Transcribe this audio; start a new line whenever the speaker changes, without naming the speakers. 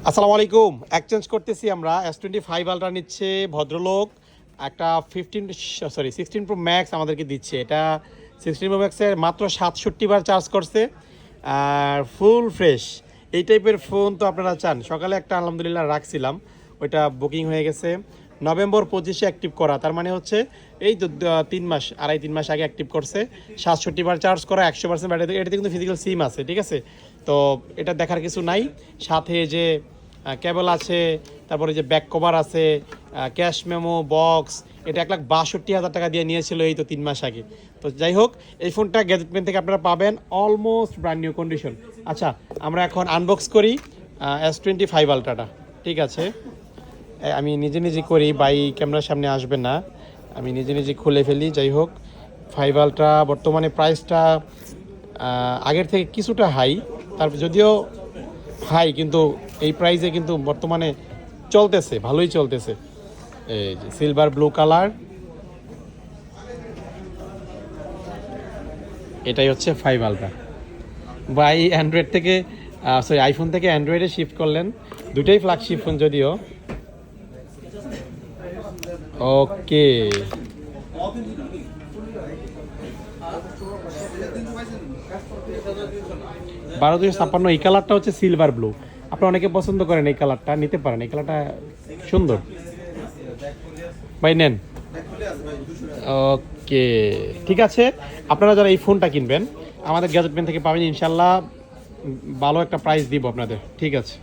আসসালামু আলাইকুম। এক্সচেঞ্জ করতেছি আমরা। S25 আলট্রা নিচ্ছে ভদ্রলোক, একটা 16 প্রো ম্যাক্স আমাদেরকে দিচ্ছে। এটা 16 প্রো ম্যাক্সের মাত্র 67 বার চার্জ করছে, আর ফুল ফ্রেশ। এই টাইপের ফোন তো আপনারা চান। সকালে একটা আলহামদুলিল্লাহ রাখছিলাম, ওইটা বুকিং হয়ে গেছে। নভেম্বর 25-এ অ্যাক্টিভ করা, তার মানে হচ্ছে এই তো 3 মাস, 2.5-3 মাস আগে অ্যাক্টিভ করছে। 67 বার চার্জ করা, 100% ব্যাটারি। এটাতে কিন্তু ফিজিক্যাল সিম আছে, ঠিক আছে? তো এটা দেখার কিছু নাই। সাথে যে কেবল আছে, তারপরে যে ব্যাক কভার আছে, ক্যাশ মেমো বক্স, এটা 1,62,000 টাকা দিয়ে নিয়েছিল এই তো 3 মাস আগে। তো যাই হোক, এই ফোনটা গ্যাজেটমেন্ট থেকে আপনারা পাবেন অলমোস্ট ব্র্যান্ড নিউ কন্ডিশন। আচ্ছা, আমরা এখন আনবক্স করি S25 আলট্রাটা, ঠিক আছে? আমি নিজে নিজে করি, বাই ক্যামেরার সামনে আসবে না, আমি নিজে নিজে খুলে ফেলি। যাই হোক, 5 আলট্রা বর্তমানে প্রাইসটা আগের থেকে কিছুটা হাই, তারপর যদিও হাই, কিন্তু এই প্রাইসে কিন্তু বর্তমানে চলতেছে, ভালোই চলতেছে। এই যে সিলভার ব্লু কালার, এটাই হচ্ছে 5 আলট্রা। ভাই অ্যান্ড্রয়েড থেকে সরি আইফোন থেকে অ্যান্ড্রয়েডে শিফট করলেন, দুটোই ফ্ল্যাগশিপ ফোন যদিও। ওকে, 12,256। এই কালারটা হচ্ছে সিলভার ব্লু, আপনারা অনেকে পছন্দ করেন, এই কালারটা নিতে পারেন, এই কালারটা সুন্দর। ভাই নেন। ওকে, ঠিক আছে। আপনারা যারা এই ফোনটা কিনবেন আমাদের গ্যাজেটমেন্ট থেকে পাবেন ইনশাল্লাহ, ভালো একটা প্রাইস দিব আপনাদের, ঠিক আছে?